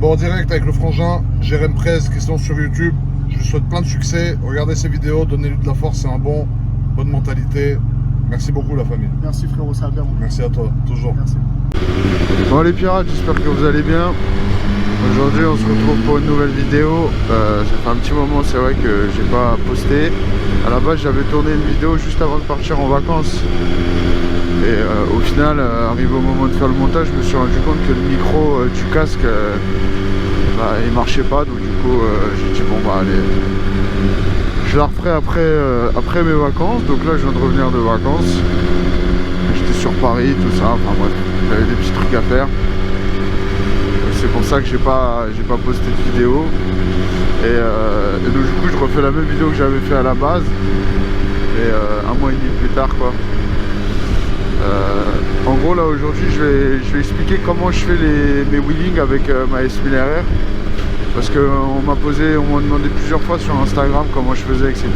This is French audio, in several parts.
Bon, en direct avec le frangin, Jérém Prez qui se lance sur YouTube. Je lui souhaite plein de succès. Regardez ses vidéos, donnez-lui de la force, c'est un bonne mentalité. Merci beaucoup la famille. Merci frérot, ça va bien. Merci à toi, toujours. Merci. Bon les pirates, j'espère que vous allez bien. Aujourd'hui on se retrouve pour une nouvelle vidéo. Ça fait un petit moment, c'est vrai que j'ai pas posté. À la base j'avais tourné une vidéo juste avant de partir en vacances. Et au final, arrivé au moment de faire le montage, je me suis rendu compte que le micro du casque, il marchait pas. Donc du coup j'ai dit bon bah allez, je la referai après mes vacances. Donc là je viens de revenir de vacances. J'étais sur Paris, tout ça, enfin bref, j'avais des petits trucs à faire. C'est pour ça que j'ai pas posté de vidéo. Et donc du coup je refais la même vidéo que j'avais fait à la base. Et un mois et demi plus tard quoi. En gros là aujourd'hui je vais expliquer comment je fais mes wheelings avec ma S1000 RR. Parce qu'on m'a demandé plusieurs fois sur Instagram comment je faisais, etc.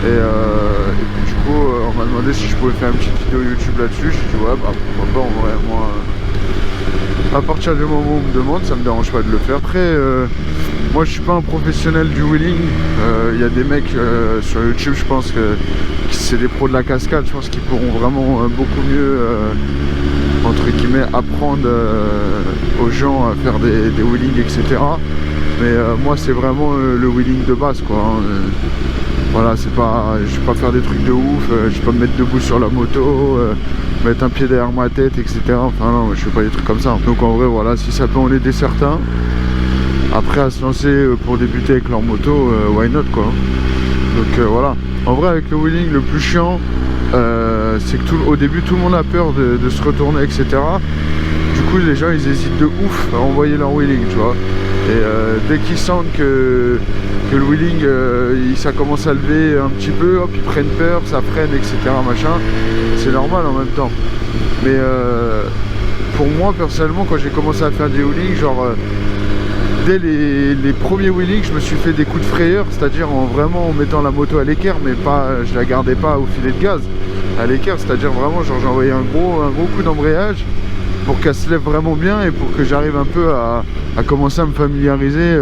Et puis du coup on m'a demandé si je pouvais faire une petite vidéo YouTube là-dessus. Je dit ouais bah pourquoi pas, en vrai moi à partir du moment où on me demande ça me dérange pas de le faire. Après moi je suis pas un professionnel du wheeling. Il y a des mecs sur YouTube, je pense que c'est des pros de la cascade, je pense qu'ils pourront vraiment beaucoup mieux entre guillemets apprendre aux gens à faire des wheelings, etc. Mais moi c'est vraiment le wheeling de base quoi, hein. Voilà, c'est pas, je vais pas faire des trucs de ouf, je vais pas me mettre debout sur la moto, mettre un pied derrière ma tête, etc. Enfin non, je fais pas des trucs comme ça. Donc en vrai voilà, si ça peut en aider certains après à se lancer pour débuter avec leur moto, why not quoi. Donc voilà, en vrai avec le wheeling le plus chiant c'est que au début tout le monde a peur de se retourner, etc. Du coup les gens ils hésitent de ouf à envoyer leur wheeling, tu vois. Et dès qu'ils sentent que le wheeling ça commence à lever un petit peu, hop ils prennent peur, ça freine, etc. machin. C'est normal en même temps. Mais pour moi personnellement quand j'ai commencé à faire des wheelings, genre dès les premiers wheelings, je me suis fait des coups de frayeur, c'est-à-dire vraiment en mettant la moto à l'équerre, mais pas, je la gardais pas au filet de gaz, à l'équerre, c'est-à-dire vraiment genre j'envoyais un gros coup d'embrayage pour qu'elle se lève vraiment bien et pour que j'arrive un peu à commencer à me familiariser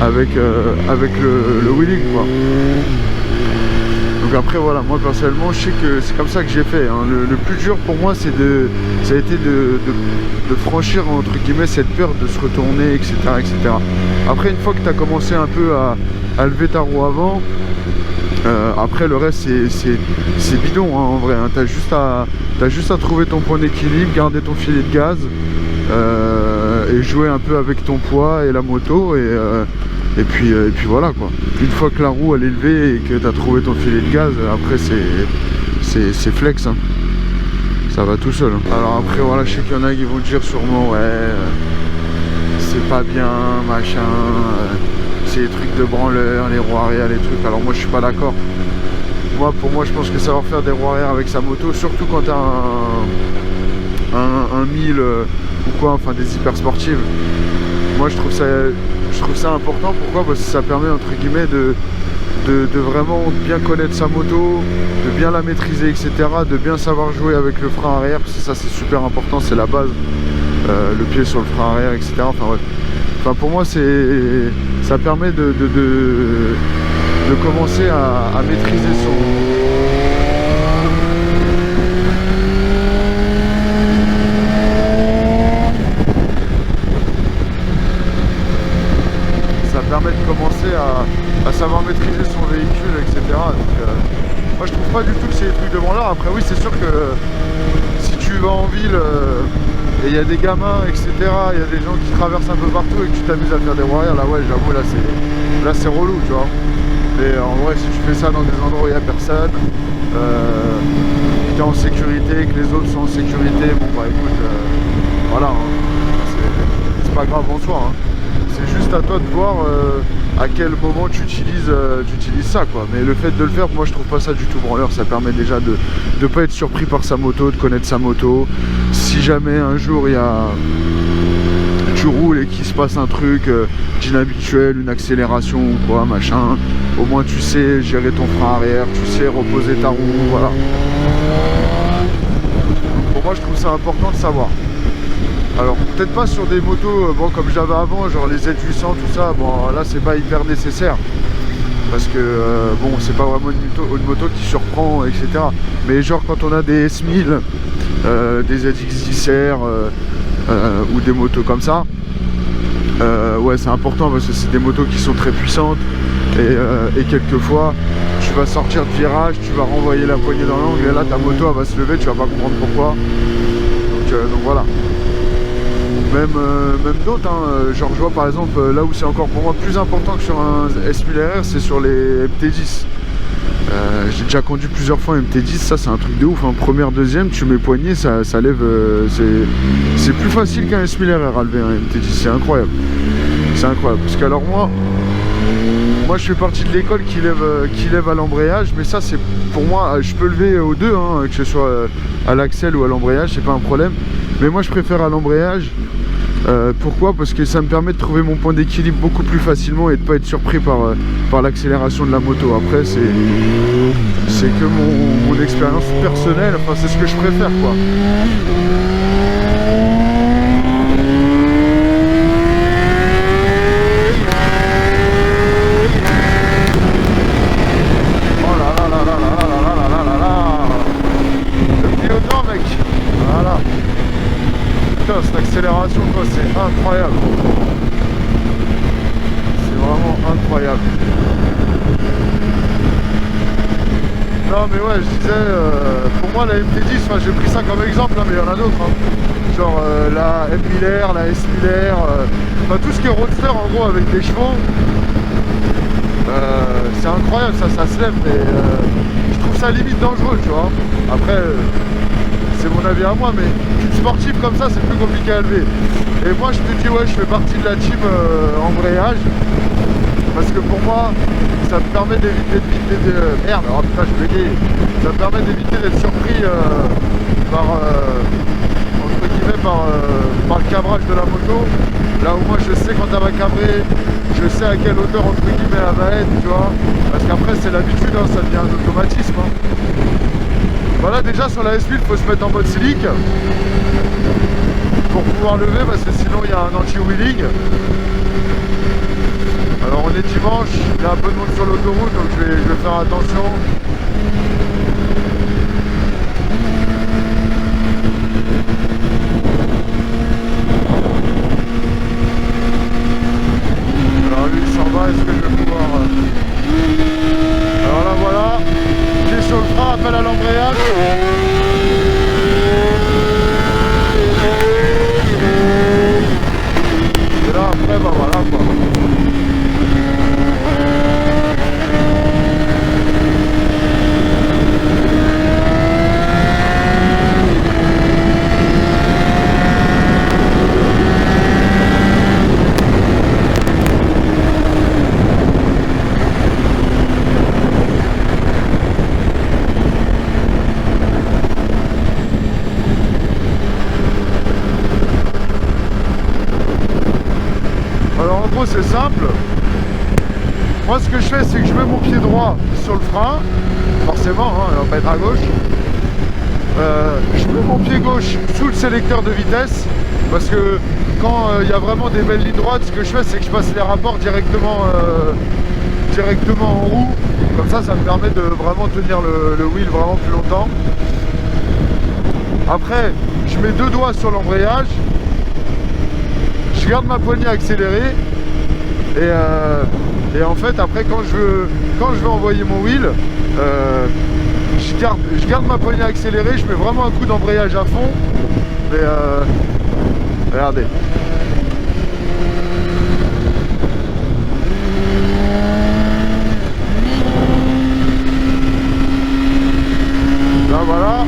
avec le wheeling quoi. Donc après voilà, moi personnellement je sais que c'est comme ça que j'ai fait, hein. Le plus dur pour moi ça a été de franchir entre guillemets cette peur de se retourner, etc. etc. Après une fois que tu as commencé un peu à lever ta roue avant, après le reste c'est bidon hein, en vrai, hein. T'as juste à trouver ton point d'équilibre, garder ton filet de gaz et jouer un peu avec ton poids et la moto et puis voilà quoi. Une fois que la roue elle est levée et que tu as trouvé ton filet de gaz, après c'est flex hein. Ça va tout seul hein. Alors après voilà, je sais qu'il y en a qui vont dire sûrement ouais c'est pas bien machin, c'est des trucs de branleur, les roues arrière, les trucs. Alors moi je suis pas d'accord. Pour moi je pense que savoir faire des roues arrière avec sa moto, surtout quand tu as un 1000 ou quoi, enfin des hyper sportives, moi je trouve ça important. Pourquoi? Parce que ça permet entre guillemets de vraiment bien connaître sa moto, de bien la maîtriser, etc. De bien savoir jouer avec le frein arrière, parce que ça c'est super important, c'est la base. Le pied sur le frein arrière, etc. Enfin, ouais. Enfin pour moi ça permet de commencer à maîtriser de commencer à savoir maîtriser son véhicule, etc. Donc moi je trouve pas du tout que c'est des trucs de branleur. Après oui c'est sûr que si tu vas en ville et il y a des gamins, etc., il y a des gens qui traversent un peu partout et que tu t'amuses à faire des roues arrière, là ouais j'avoue là c'est relou tu vois. Mais en vrai si tu fais ça dans des endroits où il n'y a personne, que tu es en sécurité, que les autres sont en sécurité, bon bah écoute voilà hein, c'est pas grave en soi hein. C'est juste à toi de voir à quel moment tu utilises ça quoi. Mais le fait de le faire, moi je trouve pas ça du tout branleur. Ça permet déjà de ne pas être surpris par sa moto, de connaître sa moto. Si jamais un jour tu roules et qu'il se passe un truc d'inhabituel, une accélération ou quoi machin, au moins tu sais gérer ton frein arrière, tu sais reposer ta roue, voilà. Pour moi je trouve ça important de savoir. Alors peut-être pas sur des motos bon, comme j'avais avant, genre les Z800, tout ça, bon là c'est pas hyper nécessaire. Parce que bon, c'est pas vraiment une moto qui surprend, etc. Mais genre quand on a des S1000, des ZX10R ou des motos comme ça, ouais c'est important parce que c'est des motos qui sont très puissantes et quelquefois tu vas sortir de virage, tu vas renvoyer la poignée dans l'angle et là ta moto elle va se lever, tu vas pas comprendre pourquoi. Donc voilà. Même d'autres, hein. Genre je vois par exemple là où c'est encore pour moi plus important que sur un S1000RR, c'est sur les MT10. J'ai déjà conduit plusieurs fois un MT10, ça c'est un truc de ouf, hein. Première, deuxième, tu mets poignée, ça lève, c'est plus facile qu'un S1000RR à lever un MT10, c'est incroyable. C'est incroyable, parce que alors moi je fais partie de l'école qui lève à l'embrayage, mais ça c'est pour moi, je peux lever aux deux, hein, que ce soit à l'axel ou à l'embrayage, c'est pas un problème. Mais moi je préfère à l'embrayage. Pourquoi? Parce que ça me permet de trouver mon point d'équilibre beaucoup plus facilement et de pas être surpris par l'accélération de la moto. Après c'est que mon expérience personnelle, enfin c'est ce que je préfère quoi. Oh là là là là là là là là là là. Le pilote mec. Voilà. Putain, cette accélération quoi, c'est incroyable. C'est vraiment incroyable. Non mais ouais, je disais, pour moi la MT10, j'ai pris ça comme exemple, hein, mais il y en a d'autres. Hein. Genre la M1000R, la S1000R, tout ce qui est roadster en gros avec des chevaux. C'est incroyable, ça se lève, mais je trouve ça limite dangereux, tu vois. Après... c'est mon avis à moi, mais une sportive comme ça c'est plus compliqué à lever. Et moi je me dis ouais, je fais partie de la team embrayage parce que pour moi ça me permet d'éviter merde, oh putain je bégaye. Ça me permet d'éviter d'être surpris par entre guillemets par le cabrage de la moto. Là où moi je sais quand elle va cabrer, je sais à quelle hauteur entre guillemets elle va être, tu vois. Parce qu'après c'est l'habitude, hein, ça devient un automatisme. Hein. Voilà, déjà sur la S1000 il faut se mettre en mode silic pour pouvoir lever parce que sinon il y a un anti-wheeling. Alors on est dimanche, il y a un peu de monde sur l'autoroute donc je vais faire attention. Alors lui il s'en va, est-ce que je vais pouvoir... Alors là voilà, pied sur le frein, appel à l'embrayage. Et là après bah voilà quoi. C'est simple, moi ce que je fais c'est que je mets mon pied droit sur le frein, forcément hein, on va pas être à gauche, je mets mon pied gauche sous le sélecteur de vitesse parce que quand il y a vraiment des belles lignes droites, ce que je fais c'est que je passe les rapports directement en roue, comme ça me permet de vraiment tenir le wheel vraiment plus longtemps. Après je mets deux doigts sur l'embrayage, je garde ma poignée accélérée. Et en fait après quand je veux envoyer mon wheel, je garde ma poignée accélérée, je mets vraiment un coup d'embrayage à fond. Mais regardez. Là voilà.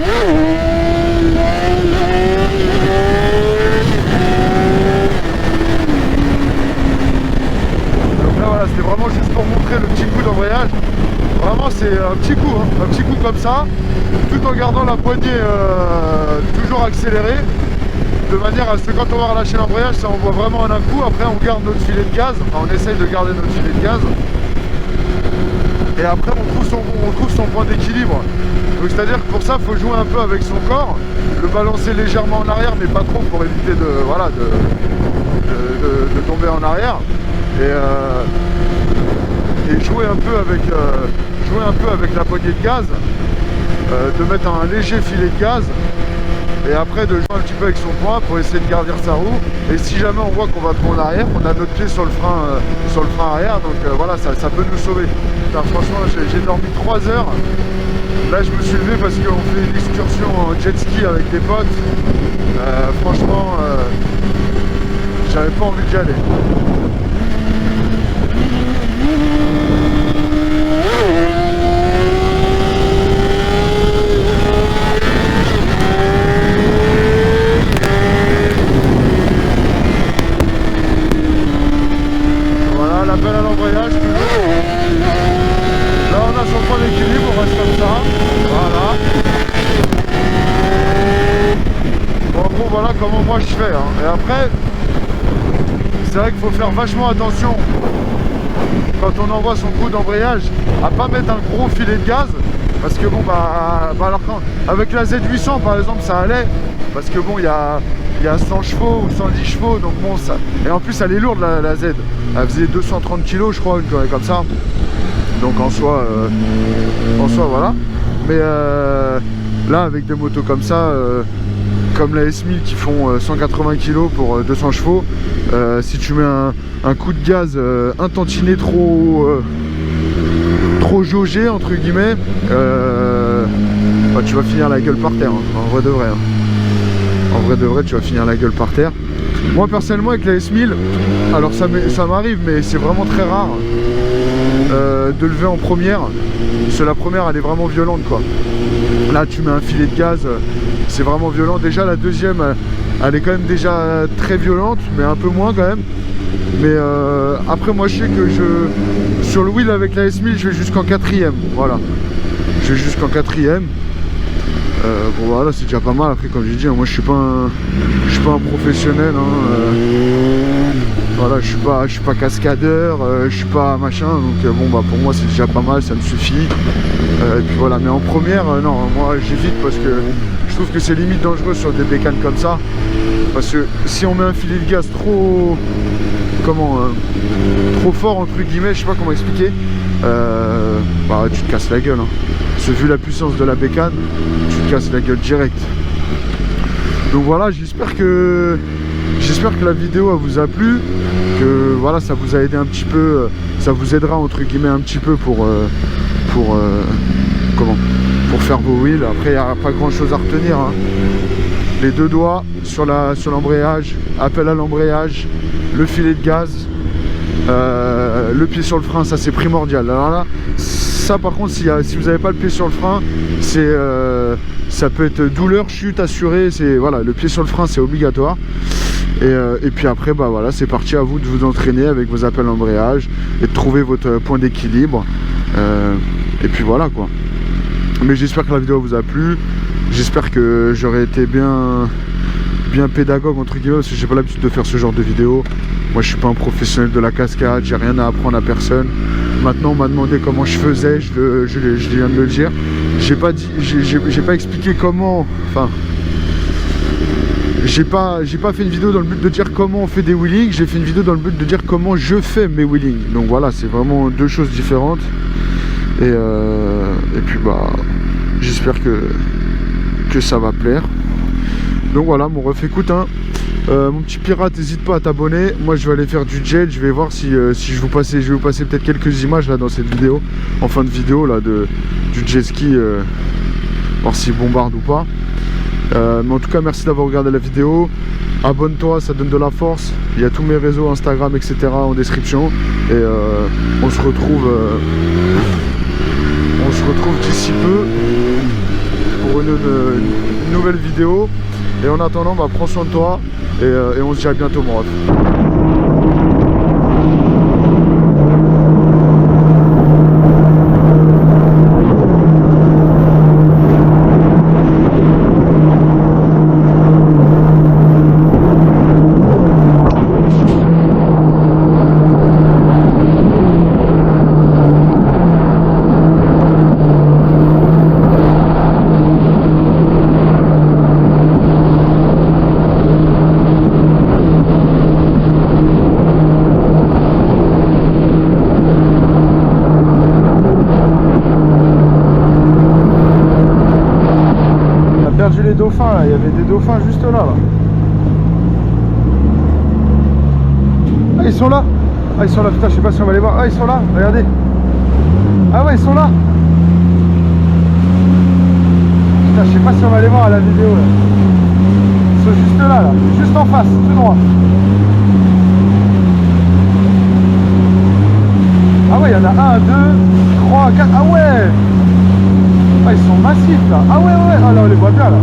C'était vraiment juste pour montrer le petit coup d'embrayage. Vraiment c'est un petit coup, hein, un petit coup comme ça, tout en gardant la poignée toujours accélérée, de manière à ce que quand on va relâcher l'embrayage, ça envoie vraiment un coup. Après on garde notre filet de gaz, enfin on essaye de garder notre filet de gaz. et après on trouve son point d'équilibre. Donc c'est à dire que pour ça il faut jouer un peu avec son corps, le balancer légèrement en arrière mais pas trop pour éviter de tomber en arrière, et jouer un peu avec la poignée de gaz, de mettre un léger filet de gaz, et après de jouer un petit peu avec son poing pour essayer de garder sa roue. Et si jamais on voit qu'on va trop en arrière, on a notre pied sur le frein arrière, donc voilà, ça peut nous sauver. Putain, franchement j'ai dormi 3 heures. Là je me suis levé parce qu'on fait une excursion en jet ski avec des potes. Franchement j'avais pas envie d'y aller. Voilà, l'appel à l'embrayage toujours. Là on a son point d'équilibre, on reste comme ça. Voilà. Bon, en gros voilà comment moi je fais, hein. Et après, c'est vrai qu'il faut faire vachement attention quand on envoie son coup d'embrayage à pas mettre un gros filet de gaz, parce que bon alors avec la Z800 par exemple ça allait, parce que bon il y a 100 chevaux ou 110 chevaux, donc bon ça, et en plus elle est lourde la Z, elle faisait 230 kg je crois, une connerie comme ça, donc en soi voilà. Mais là avec des motos comme ça, comme la S1000 qui font 180 kg pour 200 chevaux, si tu mets un coup de gaz un tantinet trop jaugé entre guillemets, bah, tu vas finir la gueule par terre, hein, en vrai de vrai, hein. En vrai de vrai tu vas finir la gueule par terre. Moi personnellement avec la S1000, alors ça m'arrive mais c'est vraiment très rare de lever en première, parce que la première elle est vraiment violente quoi. Là tu mets un filet de gaz, c'est vraiment violent. Déjà la deuxième elle est quand même déjà très violente, mais un peu moins quand même. Mais après moi je sais que sur le wheel avec la S1000 je vais jusqu'en 4ème, voilà. Je vais jusqu'en 4ème. Bon voilà, c'est déjà pas mal. Après comme j'ai dit, moi je suis pas un professionnel, hein. Voilà, je suis pas cascadeur, je suis pas machin, donc bon bah pour moi c'est déjà pas mal, ça me suffit. Et puis voilà, mais en première, non, moi j'évite parce que je trouve que c'est limite dangereux sur des bécanes comme ça. Parce que si on met un filet de gaz trop fort entre guillemets, je sais pas comment expliquer, bah tu te casses la gueule, hein. Parce que vu la puissance de la bécane, tu te casses la gueule direct. Donc voilà, j'espère que la vidéo elle vous a plu, que voilà ça vous a aidé un petit peu, ça vous aidera entre guillemets un petit peu pour faire vos wheels. Après il n'y a pas grand chose à retenir, hein. Les deux doigts sur l'embrayage, appel à l'embrayage, le filet de gaz, le pied sur le frein, ça c'est primordial. Alors là, ça par contre si vous n'avez pas le pied sur le frein, ça peut être douleur, chute assurée, voilà, le pied sur le frein c'est obligatoire. Et puis après bah voilà, c'est parti, à vous de vous entraîner avec vos appels à l'embrayage et de trouver votre point d'équilibre, et puis voilà quoi. Mais j'espère que la vidéo vous a plu, j'espère que j'aurais été bien pédagogue entre guillemets, parce que j'ai pas l'habitude de faire ce genre de vidéo. Moi je suis pas un professionnel de la cascade, j'ai rien à apprendre à personne. Maintenant on m'a demandé comment je faisais, je viens de le dire. J'ai pas expliqué comment, enfin j'ai pas fait une vidéo dans le but de dire comment on fait des wheelings, j'ai fait une vidéo dans le but de dire comment je fais mes wheelings. Donc voilà, c'est vraiment deux choses différentes. Et puis bah j'espère que ça va plaire. Donc voilà mon ref, écoute, hein, mon petit pirate, n'hésite pas à t'abonner. Moi je vais aller faire du jet, je vais voir si je vais vous passer peut-être quelques images là dans cette vidéo, en fin de vidéo là du jet ski, voir s'il bombarde ou pas. Mais en tout cas merci d'avoir regardé la vidéo, abonne-toi, ça donne de la force. Il y a tous mes réseaux Instagram etc en description, et on se retrouve d'ici peu pour une nouvelle vidéo. Et en attendant, bah, prends soin de toi, et on se dit à bientôt mon ref. dauphins là, il y avait des dauphins juste là. Ah, ils sont là. Ah, ils sont là, putain, je sais pas si on va les voir. Ah, ils sont là, regardez. Ah ouais, ils sont là. Putain, je sais pas si on va les voir à la vidéo là. Ils sont juste là, juste en face, tout droit. Ah ouais, il y en a 1, 2, 3, 4. Ah ouais. Ah, ils sont massifs là. Ah ouais, ouais, ah là, on les voit bien là.